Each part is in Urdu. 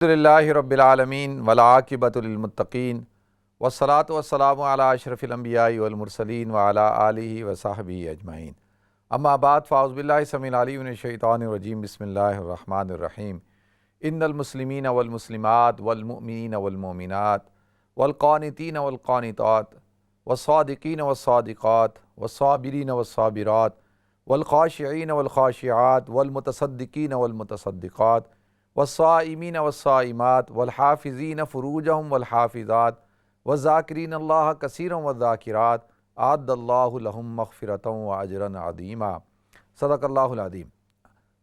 الحمدللہ رب العالمین والعاقبۃ للمتقین والصلاۃ والسلام علی اشرف الانبیاء والمرسلین وعلی آلہ وصحبہ اجمعین، اما بعد فاعوذ باللہ السمیع العلیم من الشیطان الرجیم، بسم اللہ الرحمن الرحیم۔ ان المسلمین والمسلمات والمؤمنین والمؤمنات والقانتین والقانتات والصادقین والصادقات والصابرین والصابرات والخاشعین والخاشعات والمتصدقین والمتصدقات والصائمین والصائمات والحافظین فروجہم والحافظات والذاکرین اللہ کثیرا والذاکرات اعد اللہ لہم مغفرۃ واجرا عظیما۔ صدق اللہ العظیم۔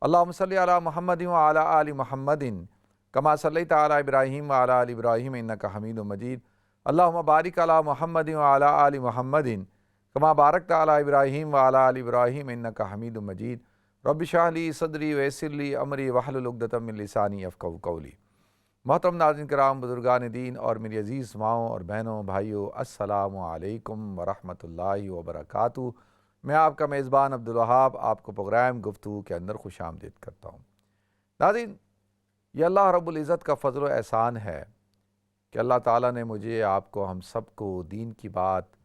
اللہم صلی علی محمد وعلی آل محمد کما صلیت علی ابراہیم وعلی آل ابراہیم انک حمید مجید۔ اللہم بارک علی محمد وعلی آل محمد کما بارکت علی ابراہیم وعلی آل ابراہیم انک حمید مجید۔ رب اشرح لی صدری ویسر لی امری واحلل عقدۃ من لسانی یفقہوا قولی۔ محترم ناظرین کرام، بزرگان دین اور میری عزیز ماؤں اور بہنوں بھائیوں، السلام علیکم ورحمۃ اللہ وبرکاتہ۔ میں آپ کا میزبان عبدالوہاب آپ کو پروگرام گفتگو کے اندر خوش آمدید کرتا ہوں۔ ناظرین، یہ اللہ رب العزت کا فضل و احسان ہے کہ اللہ تعالیٰ نے مجھے، آپ کو، ہم سب کو دین کی بات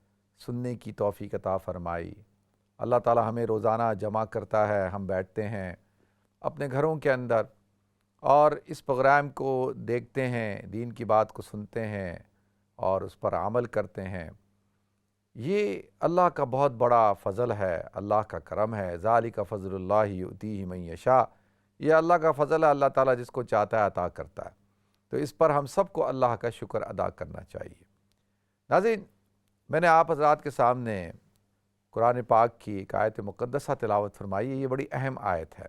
سننے کی توفیق عطا فرمائی۔ اللہ تعالیٰ ہمیں روزانہ جمع کرتا ہے، ہم بیٹھتے ہیں اپنے گھروں کے اندر اور اس پروگرام کو دیکھتے ہیں، دین کی بات کو سنتے ہیں اور اس پر عمل کرتے ہیں۔ یہ اللہ کا بہت بڑا فضل ہے، اللہ کا کرم ہے۔ ذالک فضل اللہ یؤتیہ من یشاء، یہ اللہ کا فضل ہے، اللہ تعالیٰ جس کو چاہتا ہے عطا کرتا ہے۔ تو اس پر ہم سب کو اللہ کا شکر ادا کرنا چاہیے۔ ناظرین، میں نے آپ حضرات کے سامنے قرآن پاک کی ایک آیت مقدسہ تلاوت فرمائی ہے۔ یہ بڑی اہم آیت ہے،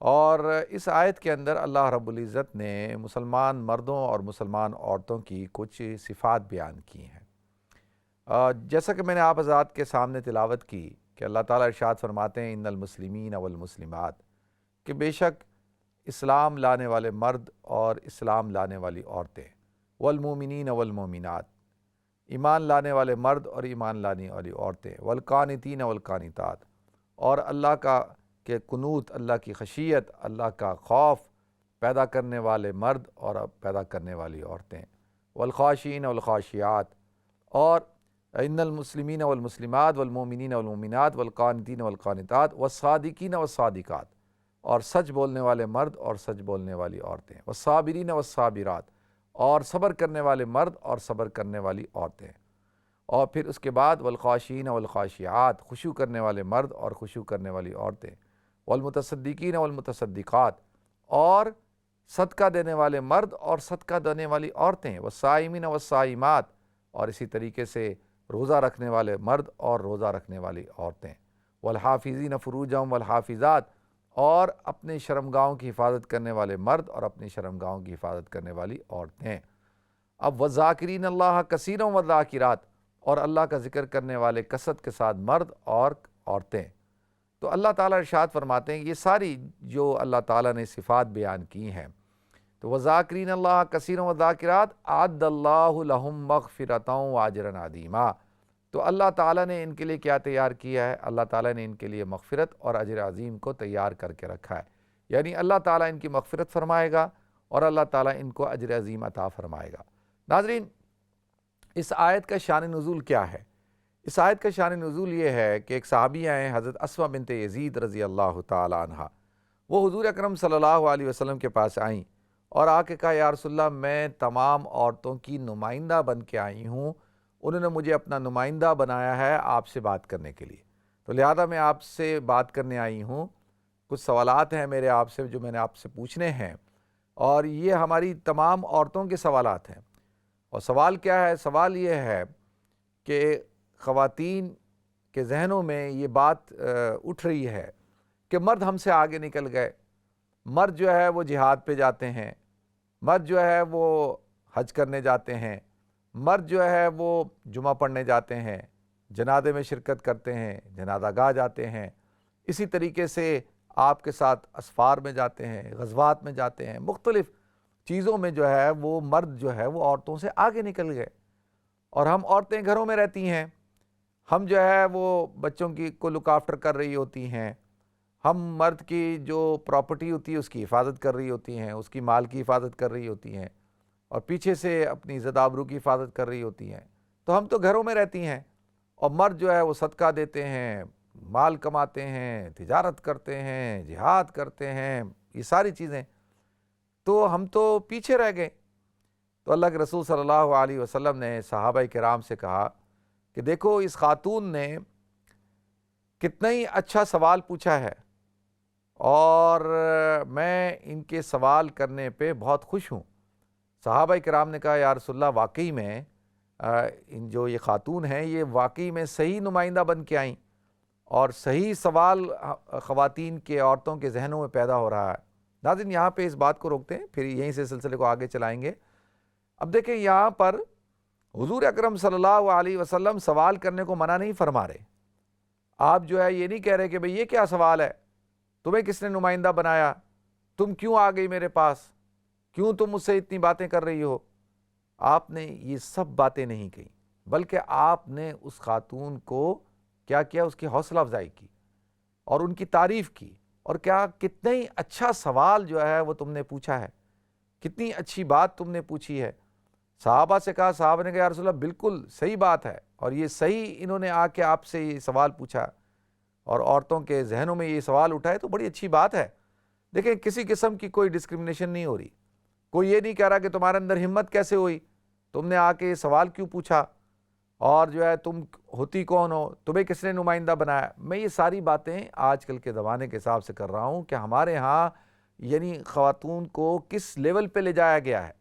اور اس آیت کے اندر اللہ رب العزت نے مسلمان مردوں اور مسلمان عورتوں کی کچھ صفات بیان کی ہیں۔ جیسا کہ میں نے آپ حضرات کے سامنے تلاوت کی کہ اللہ تعالیٰ ارشاد فرماتے ہیں ان المسلمین والمسلمات، کہ بے شک اسلام لانے والے مرد اور اسلام لانے والی عورتیں، والمومنین والمومنات، ایمان لانے والے مرد اور ایمان لانے والی عورتیں، والقانتین والقانتات، اور اللہ کا کہ قنوت، اللہ کی خشیت، اللہ کا خوف پیدا کرنے والے مرد اور پیدا کرنے والی عورتیں، والخاشعین والخاشعات، اور ان المسلمین والمسلمات والمؤمنین والمؤمنات والقانتین والقانتات والصادقین والصادقات، اور سچ بولنے والے مرد اور سچ بولنے والی عورتیں، والصابرین والصابرات، اور صبر کرنے والے مرد اور صبر کرنے والی عورتیں، اور پھر اس کے بعد والخاشعین والخاشعات، خشوع کرنے والے مرد اور خشوع کرنے والی عورتیں، والمتصدقین والمتصدقات، اور صدقہ دینے والے مرد اور صدقہ دینے والی عورتیں، والصائمین والصائمات، اور اسی طریقے سے روزہ رکھنے والے مرد اور روزہ رکھنے والی عورتیں، والحافظین فروجہم والحافظات، اور اپنے شرمگاہوں کی حفاظت کرنے والے مرد اور اپنی شرمگاہوں کی حفاظت کرنے والی عورتیں۔ اب والذاکرین اللہ کثیرا والذاکرات، اور اللہ کا ذکر کرنے والے کثرت کے ساتھ مرد اور عورتیں۔ تو اللہ تعالیٰ ارشاد فرماتے ہیں یہ ساری جو اللہ تعالیٰ نے صفات بیان کی ہیں، تو والذاکرین اللہ کثیرا والذاکرات اعد اللہ لہم مغفرۃ واجرا عظیما، تو اللہ تعالیٰ نے ان کے لیے کیا تیار کیا ہے؟ اللہ تعالیٰ نے ان کے لیے مغفرت اور اجر عظیم کو تیار کر کے رکھا ہے، یعنی اللہ تعالیٰ ان کی مغفرت فرمائے گا اور اللہ تعالیٰ ان کو اجر عظیم عطا فرمائے گا۔ ناظرین، اس آیت کا شان نزول کیا ہے؟ اس آیت کا شان نزول یہ ہے کہ ایک صحابیہ ہیں حضرت اسماء بنت یزید رضی اللہ تعالی عنہ، وہ حضور اکرم صلی اللہ علیہ وسلم کے پاس آئیں اور آ کے کہا یا رسول اللہ، میں تمام عورتوں کی نمائندہ بن کے آئی ہوں، انہوں نے مجھے اپنا نمائندہ بنایا ہے آپ سے بات کرنے کے لیے، تو لہذا میں آپ سے بات کرنے آئی ہوں، کچھ سوالات ہیں میرے آپ سے جو میں نے آپ سے پوچھنے ہیں، اور یہ ہماری تمام عورتوں کے سوالات ہیں۔ اور سوال کیا ہے؟ سوال یہ ہے کہ خواتین کے ذہنوں میں یہ بات اٹھ رہی ہے کہ مرد ہم سے آگے نکل گئے، مرد جو ہے وہ جہاد پہ جاتے ہیں، مرد جو ہے وہ حج کرنے جاتے ہیں، مرد جو ہے وہ جمعہ پڑھنے جاتے ہیں، جنازے میں شرکت کرتے ہیں، جنازہ گاہ جاتے ہیں، اسی طریقے سے آپ کے ساتھ اسفار میں جاتے ہیں، غزوات میں جاتے ہیں، مختلف چیزوں میں جو ہے وہ مرد جو ہے وہ عورتوں سے آگے نکل گئے، اور ہم عورتیں گھروں میں رہتی ہیں، ہم جو ہے وہ بچوں کی کو لک آفٹر کر رہی ہوتی ہیں، ہم مرد کی جو پراپرٹی ہوتی ہے اس کی حفاظت کر رہی ہوتی ہیں، اس کی مال کی حفاظت کر رہی ہوتی ہیں، اور پیچھے سے اپنی عزت آبرو کی حفاظت کر رہی ہوتی ہیں۔ تو ہم تو گھروں میں رہتی ہیں، اور مرد جو ہے وہ صدقہ دیتے ہیں، مال کماتے ہیں، تجارت کرتے ہیں، جہاد کرتے ہیں، یہ ساری چیزیں، تو ہم تو پیچھے رہ گئے۔ تو اللہ کے رسول صلی اللہ علیہ وسلم نے صحابہ کرام سے کہا کہ دیکھو اس خاتون نے کتنا ہی اچھا سوال پوچھا ہے، اور میں ان کے سوال کرنے پہ بہت خوش ہوں۔ صحابہ کرام نے کہا یا رسول اللہ واقعی میں ان جو یہ خاتون ہیں یہ واقعی میں صحیح نمائندہ بن کے آئیں، اور صحیح سوال خواتین کے، عورتوں کے ذہنوں میں پیدا ہو رہا ہے۔ ناظرین یہاں پہ اس بات کو روکتے ہیں، پھر یہیں سے سلسلے کو آگے چلائیں گے۔ اب دیکھیں یہاں پر حضور اکرم صلی اللہ علیہ وسلم سوال کرنے کو منع نہیں فرما رہے۔ آپ جو ہے یہ نہیں کہہ رہے کہ بھئی یہ کیا سوال ہے، تمہیں کس نے نمائندہ بنایا، تم کیوں آ گئی میرے پاس، کیوں تم مجھ سے اتنی باتیں کر رہی ہو۔ آپ نے یہ سب باتیں نہیں کہیں، بلکہ آپ نے اس خاتون کو کیا کیا، اس کی حوصلہ افزائی کی اور ان کی تعریف کی، اور کیا کتنا ہی اچھا سوال جو ہے وہ تم نے پوچھا ہے، کتنی اچھی بات تم نے پوچھی ہے۔ صحابہ سے کہا، صحابہ نے کہا یا رسول اللہ بالکل صحیح بات ہے، اور یہ صحیح انہوں نے آ کے آپ سے یہ سوال پوچھا اور عورتوں کے ذہنوں میں یہ سوال اٹھائے تو بڑی اچھی بات ہے۔ دیکھیں کسی قسم کی کوئی ڈسکرمنیشن نہیں ہو رہی، کوئی یہ نہیں کہہ رہا کہ تمہارے اندر ہمت کیسے ہوئی، تم نے آ کے یہ سوال کیوں پوچھا، اور جو ہے تم ہوتی کون ہو، تمہیں کس نے نمائندہ بنایا۔ میں یہ ساری باتیں آج کل کے زمانے کے حساب سے کر رہا ہوں کہ ہمارے ہاں یعنی خواتون کو کس لیول پہ لے جایا گیا ہے،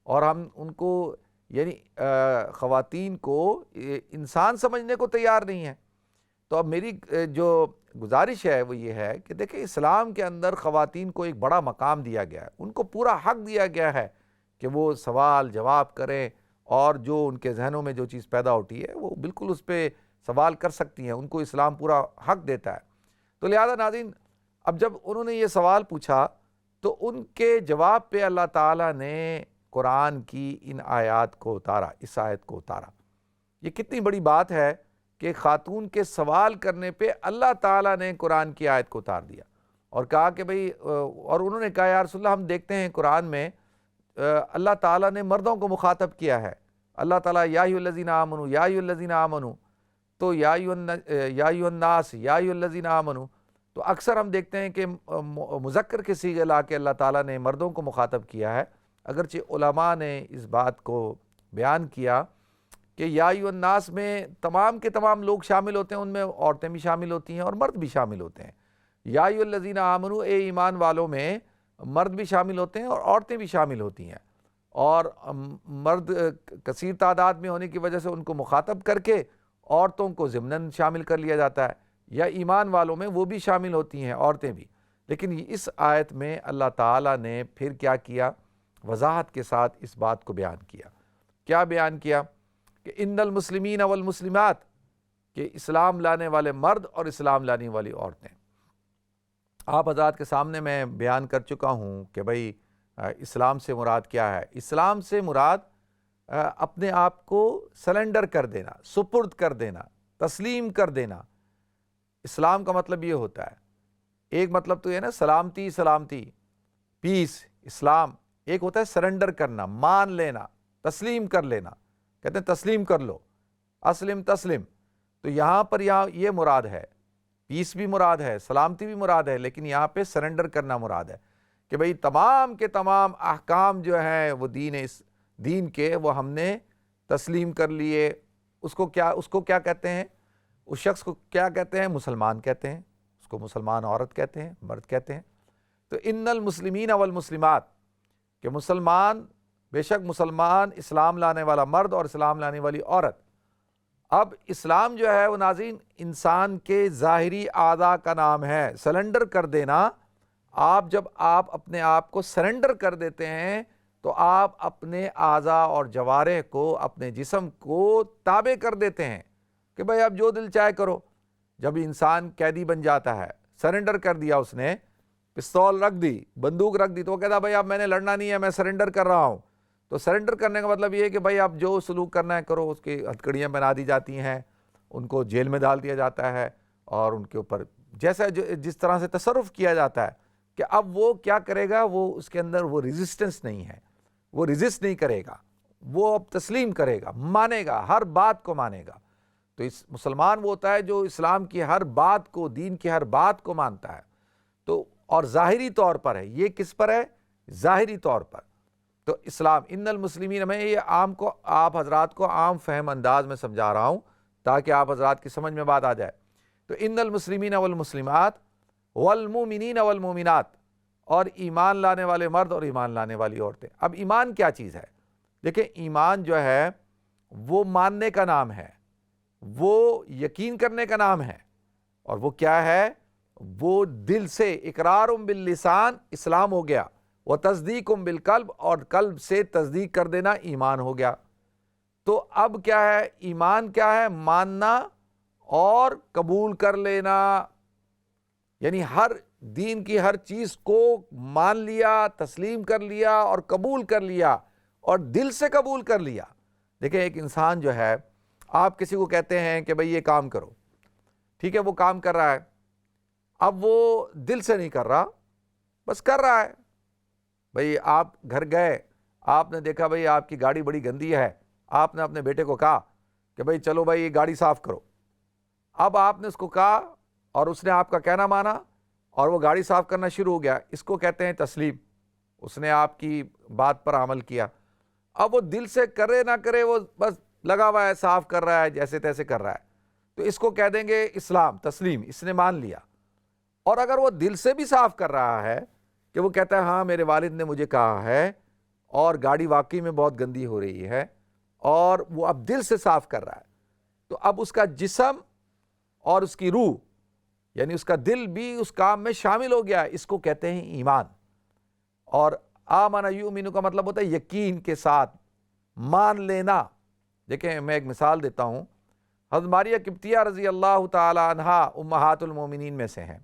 اور ہم ان کو یعنی خواتین کو انسان سمجھنے کو تیار نہیں ہیں۔ تو اب میری جو گزارش ہے وہ یہ ہے کہ دیکھیں اسلام کے اندر خواتین کو ایک بڑا مقام دیا گیا ہے، ان کو پورا حق دیا گیا ہے کہ وہ سوال جواب کریں، اور جو ان کے ذہنوں میں جو چیز پیدا ہوتی ہے وہ بالکل اس پہ سوال کر سکتی ہیں، ان کو اسلام پورا حق دیتا ہے۔ تو لہذا ناظرین اب جب انہوں نے یہ سوال پوچھا تو ان کے جواب پہ اللہ تعالیٰ نے قرآن کی ان آیات کو اتارا، اس آیت کو اتارا۔ یہ کتنی بڑی بات ہے کہ خاتون کے سوال کرنے پہ اللہ تعالیٰ نے قرآن کی آیت کو اتار دیا، اور کہا کہ بھئی، اور انہوں نے کہا یا رسول اللہ ہم دیکھتے ہیں قرآن میں اللہ تعالیٰ نے مردوں کو مخاطب کیا ہے۔ اللہ تعالیٰ یا ایھا الذین آمنوا، یا ایھا الذین آمنوا، تو یا ایھا الناس، یا ایھا الذین آمنوا، تو اکثر ہم دیکھتے ہیں کہ مذکر کے صیغے لا کے اللہ تعالیٰ نے مردوں کو مخاطب کیا ہے، اگرچہ علماء نے اس بات کو بیان کیا کہ یا ایھا الناس میں تمام کے تمام لوگ شامل ہوتے ہیں، ان میں عورتیں بھی شامل ہوتی ہیں اور مرد بھی شامل ہوتے ہیں۔ یا ایھا الذین آمنوا، اے ایمان والوں میں مرد بھی شامل ہوتے ہیں اور عورتیں بھی شامل ہوتی ہیں، اور مرد کثیر تعداد میں ہونے کی وجہ سے ان کو مخاطب کر کے عورتوں کو ضمناً شامل کر لیا جاتا ہے، یا ایمان والوں میں وہ بھی شامل ہوتی ہیں، عورتیں بھی۔ لیکن اس آیت میں اللہ تعالیٰ نے پھر کیا کیا، وضاحت کے ساتھ اس بات کو بیان کیا۔ کیا بیان کیا کہ ان المسلمین والمسلمات، کہ اسلام لانے والے مرد اور اسلام لانے والی عورتیں۔ آپ حضرات کے سامنے میں بیان کر چکا ہوں کہ بھئی اسلام سے مراد کیا ہے۔ اسلام سے مراد اپنے آپ کو سلنڈر کر دینا، سپرد کر دینا، تسلیم کر دینا۔ اسلام کا مطلب یہ ہوتا ہے، ایک مطلب تو یہ نا سلامتی، سلامتی، پیس، اسلام۔ ایک ہوتا ہے سرنڈر کرنا، مان لینا، تسلیم کر لینا، کہتے ہیں تسلیم کر لو، اسلم تسلم۔ تو یہاں پر یہ مراد ہے، پیس بھی مراد ہے، سلامتی بھی مراد ہے، لیکن یہاں پہ سرنڈر کرنا مراد ہے کہ بھئی تمام کے تمام احکام جو ہیں وہ دین کے وہ ہم نے تسلیم کر لیے۔ اس کو کیا کہتے ہیں، اس شخص کو کیا کہتے ہیں، مسلمان کہتے ہیں، اس کو مسلمان عورت کہتے ہیں، مرد کہتے ہیں۔ تو ان المسلمین والمسلمات، کہ مسلمان، بے شک مسلمان، اسلام لانے والا مرد اور اسلام لانے والی عورت۔ اب اسلام جو ہے وہ ناظرین انسان کے ظاہری اعضاء کا نام ہے۔ سرنڈر کر دینا، جب آپ اپنے آپ کو سرنڈر کر دیتے ہیں تو آپ اپنے اعضاء اور جوارح کو، اپنے جسم کو تابع کر دیتے ہیں کہ بھئی اب جو دل چاہے کرو۔ جب انسان قیدی بن جاتا ہے، سرنڈر کر دیا، اس نے پستول رکھ دی، بندوق رکھ دی، تو وہ کہتا بھئی اب میں نے لڑنا نہیں ہے، میں سرنڈر کر رہا ہوں۔ تو سرنڈر کرنے کا مطلب یہ ہے کہ بھئی آپ جو سلوک کرنا ہے کرو۔ اس کی ہتھکڑیاں بنا دی جاتی ہیں، ان کو جیل میں ڈال دیا جاتا ہے، اور ان کے اوپر جیسا جس طرح سے تصرف کیا جاتا ہے کہ اب وہ کیا کرے گا، وہ اس کے اندر وہ ریزسٹنس نہیں ہے، وہ ریزسٹ نہیں کرے گا، وہ اب تسلیم کرے گا، مانے گا، ہر بات کو مانے گا۔ تو اس مسلمان وہ ہوتا ہے جو اسلام کی ہر بات کو، دین کی ہر بات کو مانتا ہے۔ تو اور ظاہری طور پر ہے، یہ کس پر ہے؟ ظاہری طور پر۔ تو اسلام ان المسلمین، میں یہ عام کو آپ حضرات کو عام فہم انداز میں سمجھا رہا ہوں تاکہ آپ حضرات کی سمجھ میں بات آ جائے۔ تو ان المسلمین والمسلمات والمؤمنین والمؤمنات، اور ایمان لانے والے مرد اور ایمان لانے والی عورتیں۔ اب ایمان کیا چیز ہے؟ دیکھیں ایمان جو ہے وہ ماننے کا نام ہے، وہ یقین کرنے کا نام ہے، اور وہ کیا ہے؟ وہ دل سے اقرار باللسان اسلام ہو گیا، وہ تصدیق بالقلب، اور قلب سے تصدیق کر دینا ایمان ہو گیا۔ تو اب کیا ہے ایمان؟ کیا ہے؟ ماننا اور قبول کر لینا، یعنی ہر دین کی ہر چیز کو مان لیا، تسلیم کر لیا اور قبول کر لیا، اور دل سے قبول کر لیا۔ دیکھیں ایک انسان جو ہے، آپ کسی کو کہتے ہیں کہ بھئی یہ کام کرو، ٹھیک ہے، وہ کام کر رہا ہے، اب وہ دل سے نہیں کر رہا، بس کر رہا ہے۔ بھئی آپ گھر گئے، آپ نے دیکھا بھئی آپ کی گاڑی بڑی گندی ہے، آپ نے اپنے بیٹے کو کہا کہ بھئی چلو بھئی یہ گاڑی صاف کرو۔ اب آپ نے اس کو کہا اور اس نے آپ کا کہنا مانا اور وہ گاڑی صاف کرنا شروع ہو گیا، اس کو کہتے ہیں تسلیم۔ اس نے آپ کی بات پر عمل کیا۔ اب وہ دل سے کرے نہ کرے، وہ بس لگا ہوا ہے، صاف کر رہا ہے، جیسے تیسے کر رہا ہے، تو اس کو کہہ دیں گے اسلام، تسلیم، اس نے مان لیا۔ اور اگر وہ دل سے بھی صاف کر رہا ہے کہ وہ کہتا ہے ہاں میرے والد نے مجھے کہا ہے اور گاڑی واقعی میں بہت گندی ہو رہی ہے، اور وہ اب دل سے صاف کر رہا ہے، تو اب اس کا جسم اور اس کی روح، یعنی اس کا دل بھی اس کام میں شامل ہو گیا، اس کو کہتے ہیں ایمان۔ اور آمن یؤمن کا مطلب ہوتا ہے یقین کے ساتھ مان لینا۔ دیکھیں میں ایک مثال دیتا ہوں، حضرت ماریہ قبطیہ رضی اللہ تعالی عنہا امہات المومنین میں سے ہیں۔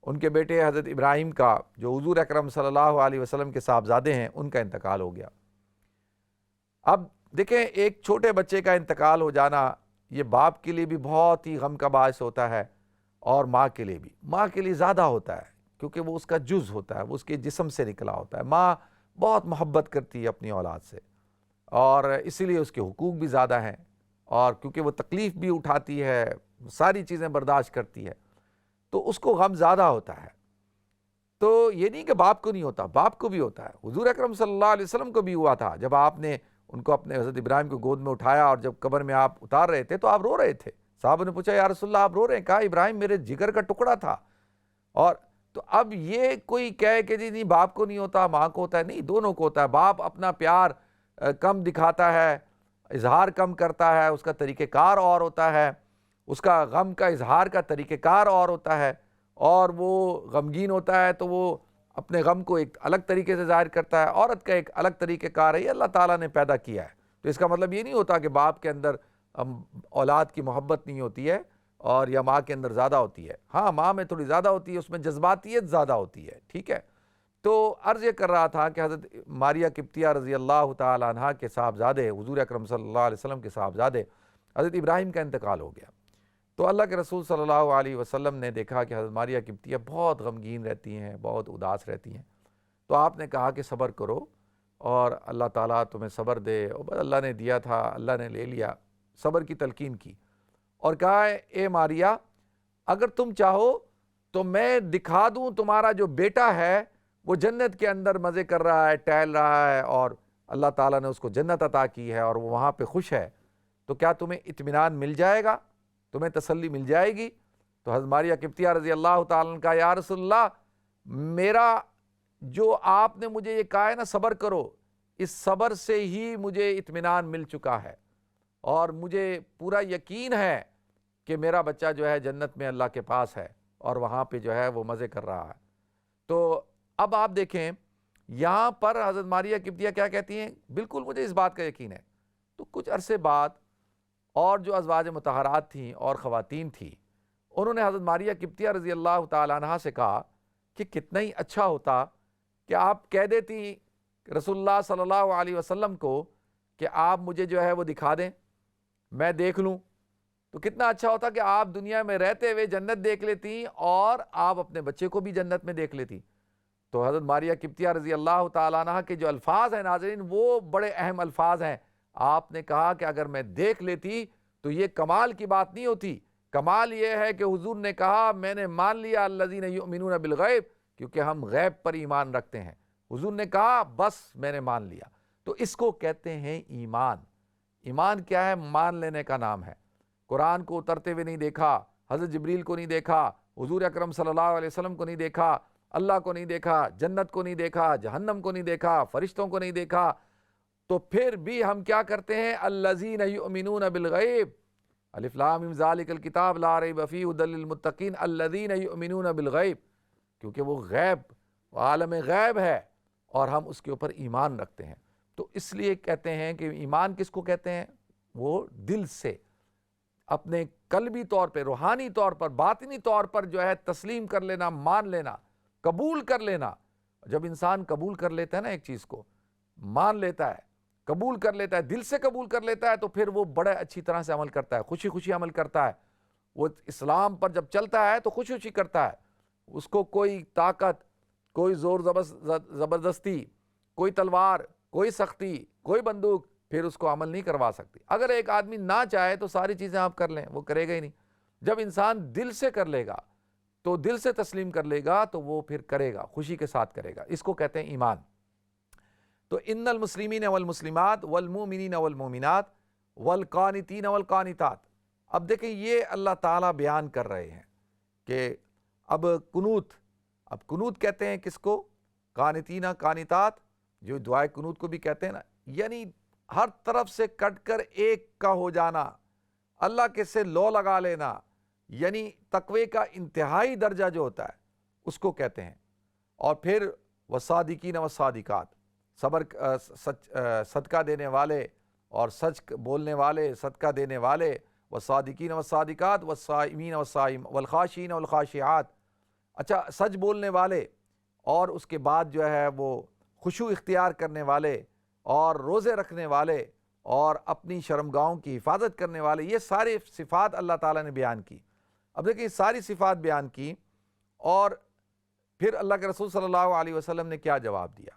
ان کے بیٹے حضرت ابراہیم کا، جو حضور اکرم صلی اللہ علیہ وسلم کے صاحبزادے ہیں، ان کا انتقال ہو گیا۔ اب دیکھیں ایک چھوٹے بچے کا انتقال ہو جانا یہ باپ کے لیے بھی بہت ہی غم کا باعث ہوتا ہے، اور ماں کے لیے بھی، ماں کے لیے زیادہ ہوتا ہے کیونکہ وہ اس کا جز ہوتا ہے، وہ اس کے جسم سے نکلا ہوتا ہے۔ ماں بہت محبت کرتی ہے اپنی اولاد سے، اور اسی لیے اس کے حقوق بھی زیادہ ہیں، اور کیونکہ وہ تکلیف بھی اٹھاتی ہے، ساری چیزیں برداشت کرتی ہے، تو اس کو غم زیادہ ہوتا ہے۔ تو یہ نہیں کہ باپ کو نہیں ہوتا، باپ کو بھی ہوتا ہے۔ حضور اکرم صلی اللہ علیہ وسلم کو بھی ہوا تھا، جب آپ نے ان کو اپنے حضرت ابراہیم کو گود میں اٹھایا اور جب قبر میں آپ اتار رہے تھے تو آپ رو رہے تھے۔ صحابہ نے پوچھا یا رسول اللہ آپ رو رہے ہیں؟ کہا ابراہیم میرے جگر کا ٹکڑا تھا۔ اور تو اب یہ کوئی کہے کہ جی نہیں باپ کو نہیں ہوتا ماں کو ہوتا ہے، نہیں، دونوں کو ہوتا ہے۔ باپ اپنا پیار کم دکھاتا ہے، اظہار کم کرتا ہے، اس کا طریقہ کار اور ہوتا ہے، اس کا غم کا اظہار کا طریقہ کار اور ہوتا ہے، اور وہ غمگین ہوتا ہے تو وہ اپنے غم کو ایک الگ طریقے سے ظاہر کرتا ہے۔ عورت کا ایک الگ طریقہ کار ہے، یہ اللہ تعالیٰ نے پیدا کیا ہے۔ تو اس کا مطلب یہ نہیں ہوتا کہ باپ کے اندر اولاد کی محبت نہیں ہوتی ہے اور یا ماں کے اندر زیادہ ہوتی ہے۔ ہاں ماں میں تھوڑی زیادہ ہوتی ہے، اس میں جذباتیت زیادہ ہوتی ہے، ٹھیک ہے۔ تو عرض یہ کر رہا تھا کہ حضرت ماریہ قبطیہ رضی اللہ تعالی عنہا کے صاحبزادے، حضور اکرم صلی اللہ علیہ وسلم کے صاحبزادے حضرت ابراہیم کا انتقال ہو گیا۔ تو اللہ کے رسول صلی اللہ علیہ وسلم نے دیکھا کہ حضرت ماریہ قبطیہ بہت غمگین رہتی ہیں، بہت اداس رہتی ہیں، تو آپ نے کہا کہ صبر کرو اور اللہ تعالیٰ تمہیں صبر دے۔ اور اللہ نے دیا تھا، اللہ نے لے لیا، صبر کی تلقین کی، اور کہا اے ماریہ اگر تم چاہو تو میں دکھا دوں تمہارا جو بیٹا ہے وہ جنت کے اندر مزے کر رہا ہے، ٹہل رہا ہے، اور اللہ تعالیٰ نے اس کو جنت عطا کی ہے اور وہ وہاں پہ خوش ہے، تو کیا تمہیں اطمینان مل جائے گا، تمہیں تسلی مل جائے گی؟ تو حضرت ماریہ قبطیہ رضی اللہ تعالیٰ عنہ کا یا رسول اللہ میرا جو آپ نے مجھے یہ کہا ہے نا صبر کرو، اس صبر سے ہی مجھے اطمینان مل چکا ہے، اور مجھے پورا یقین ہے کہ میرا بچہ جو ہے جنت میں اللہ کے پاس ہے اور وہاں پہ جو ہے وہ مزے کر رہا ہے۔ تو اب آپ دیکھیں یہاں پر حضرت ماریہ قبطیہ کیا کہتی ہیں، بالکل مجھے اس بات کا یقین ہے۔ تو کچھ عرصے بعد اور جو ازواج مطہرات تھیں اور خواتین تھیں، انہوں نے حضرت ماریہ قبطیہ رضی اللہ تعالی عنہا سے کہا کہ کتنا ہی اچھا ہوتا کہ آپ کہہ دیتی رسول اللہ صلی اللہ علیہ وسلم کو کہ آپ مجھے جو ہے وہ دکھا دیں، میں دیکھ لوں، تو کتنا اچھا ہوتا کہ آپ دنیا میں رہتے ہوئے جنت دیکھ لیتی اور آپ اپنے بچے کو بھی جنت میں دیکھ لیتی۔ تو حضرت ماریہ قبطیہ رضی اللہ تعالیٰ عنہ کے جو الفاظ ہیں ناظرین، وہ بڑے اہم الفاظ ہیں۔ آپ نے کہا کہ اگر میں دیکھ لیتی تو یہ کمال کی بات نہیں ہوتی، کمال یہ ہے کہ حضور نے کہا میں نے مان لیا الذین یؤمنون بالغیب، کیونکہ ہم غیب پر ایمان رکھتے ہیں۔ حضور نے کہا بس میں نے مان لیا، تو اس کو کہتے ہیں ایمان۔ ایمان کیا ہے؟ مان لینے کا نام ہے۔ قرآن کو اترتے ہوئے نہیں دیکھا، حضرت جبریل کو نہیں دیکھا، حضور اکرم صلی اللہ علیہ وسلم کو نہیں دیکھا، اللہ کو نہیں دیکھا، جنت کو نہیں دیکھا، جہنم کو نہیں دیکھا، فرشتوں کو نہیں دیکھا، تو پھر بھی ہم کیا کرتے ہیں؟ الذین یؤمنون بالغیب، الف لام میم ذالک الکتاب لا ریب فیہ ھدی للمتقین الذین یؤمنون بالغیب، کیونکہ وہ غیب، عالم غیب ہے اور ہم اس کے اوپر ایمان رکھتے ہیں۔ تو اس لیے کہتے ہیں کہ ایمان کس کو کہتے ہیں؟ وہ دل سے، اپنے قلبی طور پہ، روحانی طور پر، باطنی طور پر جو ہے تسلیم کر لینا، مان لینا، قبول کر لینا۔ جب انسان قبول کر لیتا ہے نا ایک چیز کو، مان لیتا ہے، قبول کر لیتا ہے، دل سے قبول کر لیتا ہے، تو پھر وہ بڑے اچھی طرح سے عمل کرتا ہے، خوشی خوشی عمل کرتا ہے۔ وہ اسلام پر جب چلتا ہے تو خوشی خوشی کرتا ہے، اس کو کوئی طاقت، کوئی زور زبردستی، کوئی تلوار، کوئی سختی، کوئی بندوق پھر اس کو عمل نہیں کروا سکتی۔ اگر ایک آدمی نہ چاہے تو ساری چیزیں آپ کر لیں، وہ کرے گا ہی نہیں۔ جب انسان دل سے کر لے گا، تو دل سے تسلیم کر لے گا، تو وہ پھر کرے گا، خوشی کے ساتھ کرے گا۔ اس کو کہتے ہیں ایمان۔ تو ان المسلمین والمسلمات والمؤمنین والمؤمنات والقانتین والقانتات، اب دیکھیں یہ اللہ تعالیٰ بیان کر رہے ہیں کہ اب قنوت کہتے ہیں کس کو؟ قانتین قانتات، جو دعائے قنوت کو بھی کہتے ہیں نا، یعنی ہر طرف سے کٹ کر ایک کا ہو جانا، اللہ کے سے لو لگا لینا، یعنی تقوی کا انتہائی درجہ جو ہوتا ہے اس کو کہتے ہیں۔ اور پھر والصادقین والصادقات، صدقہ دینے والے اور سچ بولنے والے، صدقہ دینے والے، والصادقین والصادقات والصائمین والخاشعین والخاشعات، اچھا سچ بولنے والے، اور اس کے بعد جو ہے وہ خشوع اختیار کرنے والے، اور روزے رکھنے والے، اور اپنی شرمگاہوں کی حفاظت کرنے والے، یہ ساری صفات اللہ تعالیٰ نے بیان کی۔ اب دیکھیں یہ ساری صفات بیان کی، اور پھر اللہ کے رسول صلی اللہ علیہ وسلم نے کیا جواب دیا؟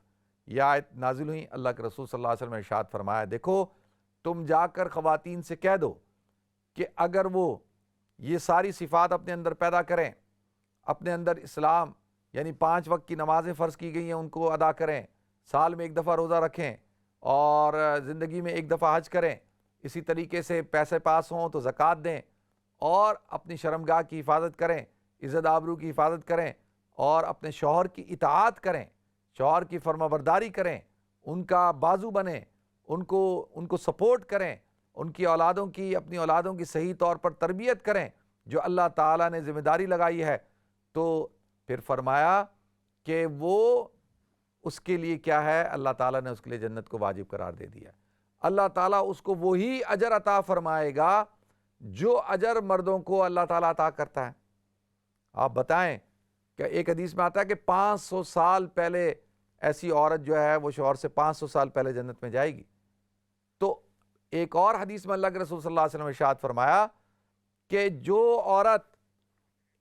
یہ آیت نازل ہوئی، اللہ کے رسول صلی اللہ علیہ وسلم نے ارشاد فرمایا، دیکھو تم جا کر خواتین سے کہہ دو کہ اگر وہ یہ ساری صفات اپنے اندر پیدا کریں، اپنے اندر اسلام یعنی 5 وقت کی نمازیں فرض کی گئی ہیں ان کو ادا کریں، سال میں 1 دفعہ روزہ رکھیں، اور زندگی میں 1 دفعہ حج کریں، اسی طریقے سے پیسے پاس ہوں تو زکوٰۃ دیں، اور اپنی شرمگاہ کی حفاظت کریں، عزت آبرو کی حفاظت کریں، اور اپنے شوہر کی اطاعت کریں، شوہر کی فرما برداری کریں، ان کا بازو بنیں، ان کو سپورٹ کریں، ان کی اولادوں کی، اپنی اولادوں کی صحیح طور پر تربیت کریں جو اللہ تعالیٰ نے ذمہ داری لگائی ہے۔ تو پھر فرمایا کہ وہ اس کے لیے کیا ہے؟ اللہ تعالیٰ نے اس کے لیے جنت کو واجب قرار دے دیا۔ اللہ تعالیٰ اس کو وہی اجر عطا فرمائے گا جو اجر مردوں کو اللہ تعالیٰ عطا کرتا ہے۔ آپ بتائیں کہ ایک حدیث میں آتا ہے کہ 500 سال پہلے ایسی عورت جو ہے وہ شوہر سے 500 سال پہلے جنت میں جائے گی۔ تو ایک اور حدیث میں اللہ کے رسول صلی اللہ علیہ وسلم نے ارشاد فرمایا کہ جو عورت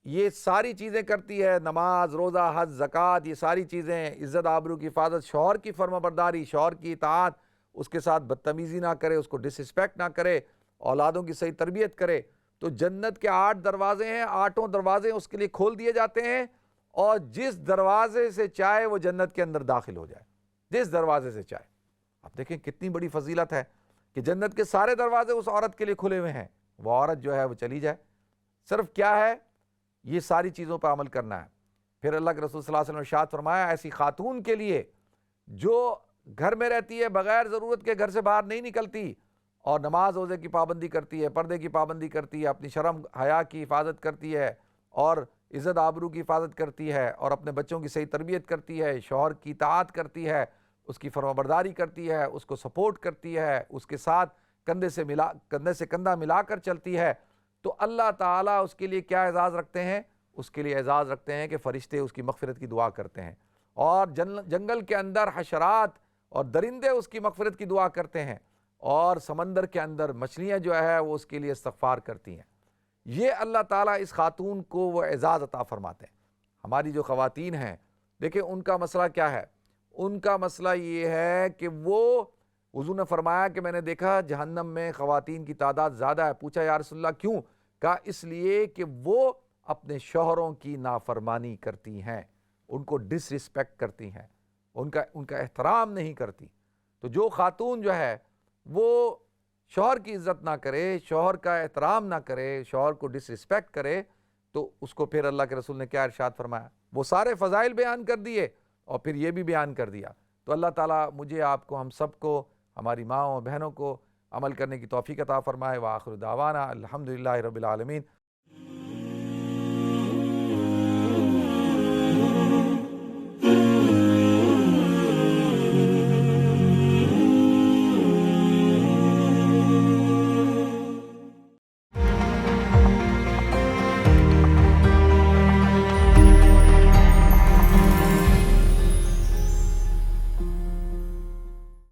یہ ساری چیزیں کرتی ہے، نماز، روزہ، حج، زکوٰۃ، یہ ساری چیزیں، عزت آبرو کی حفاظت، شوہر کی فرما برداری، شوہر کی اطاعت، اس کے ساتھ بدتمیزی نہ کرے، اس کو ڈس رسپیکٹ نہ کرے، اولادوں کی صحیح تربیت کرے، تو جنت کے 8 دروازے ہیں، 8 دروازے اس کے لیے کھول دیے جاتے ہیں، اور جس دروازے سے چاہے وہ جنت کے اندر داخل ہو جائے، جس دروازے سے چاہے۔ آپ دیکھیں کتنی بڑی فضیلت ہے کہ جنت کے سارے دروازے اس عورت کے لیے کھلے ہوئے ہیں، وہ عورت جو ہے وہ چلی جائے۔ صرف کیا ہے؟ یہ ساری چیزوں پہ عمل کرنا ہے۔ پھر اللہ کے رسول صلی اللہ علیہ وسلم نے ارشاد فرمایا ایسی خاتون کے لیے جو گھر میں رہتی ہے، بغیر ضرورت کے گھر سے باہر نہیں نکلتی، اور نماز روزے کی پابندی کرتی ہے، پردے کی پابندی کرتی ہے، اپنی شرم حیا کی حفاظت کرتی ہے، اور عزت آبرو کی حفاظت کرتی ہے، اور اپنے بچوں کی صحیح تربیت کرتی ہے، شوہر کی اطاعت کرتی ہے، اس کی فرما برداری کرتی ہے، اس کو سپورٹ کرتی ہے، اس کے ساتھ کندھے سے کندھا ملا کر چلتی ہے، تو اللہ تعالیٰ اس کے لیے کیا اعزاز رکھتے ہیں؟ اس کے لیے اعزاز رکھتے ہیں کہ فرشتے اس کی مغفرت کی دعا کرتے ہیں، اور جنگل کے اندر حشرات اور درندے اس کی مغفرت کی دعا کرتے ہیں، اور سمندر کے اندر مچھلیاں جو ہے وہ اس کے لیے استغفار کرتی ہیں، یہ اللہ تعالیٰ اس خاتون کو وہ اعزاز عطا فرماتے ہیں۔ ہماری جو خواتین ہیں، دیکھیں ان کا مسئلہ کیا ہے؟ ان کا مسئلہ یہ ہے کہ وہ، حضور نے فرمایا کہ میں نے دیکھا جہنم میں خواتین کی تعداد زیادہ ہے۔ پوچھا یا رسول اللہ کیوں؟ کہا اس لیے کہ وہ اپنے شوہروں کی نافرمانی کرتی ہیں، ان کو ڈس رسپیکٹ کرتی ہیں، ان کا احترام نہیں کرتی۔ تو جو خاتون جو ہے وہ شوہر کی عزت نہ کرے، شوہر کا احترام نہ کرے، شوہر کو ڈس رسپیکٹ کرے، تو اس کو پھر اللہ کے رسول نے کیا ارشاد فرمایا؟ وہ سارے فضائل بیان کر دیے اور پھر یہ بھی بیان کر دیا۔ تو اللہ تعالیٰ مجھے، آپ کو، ہم سب کو، ہماری ماں اور بہنوں کو عمل کرنے کی توفیق عطا فرمائے۔ وآخر دعوانا الحمدللہ رب العالمین۔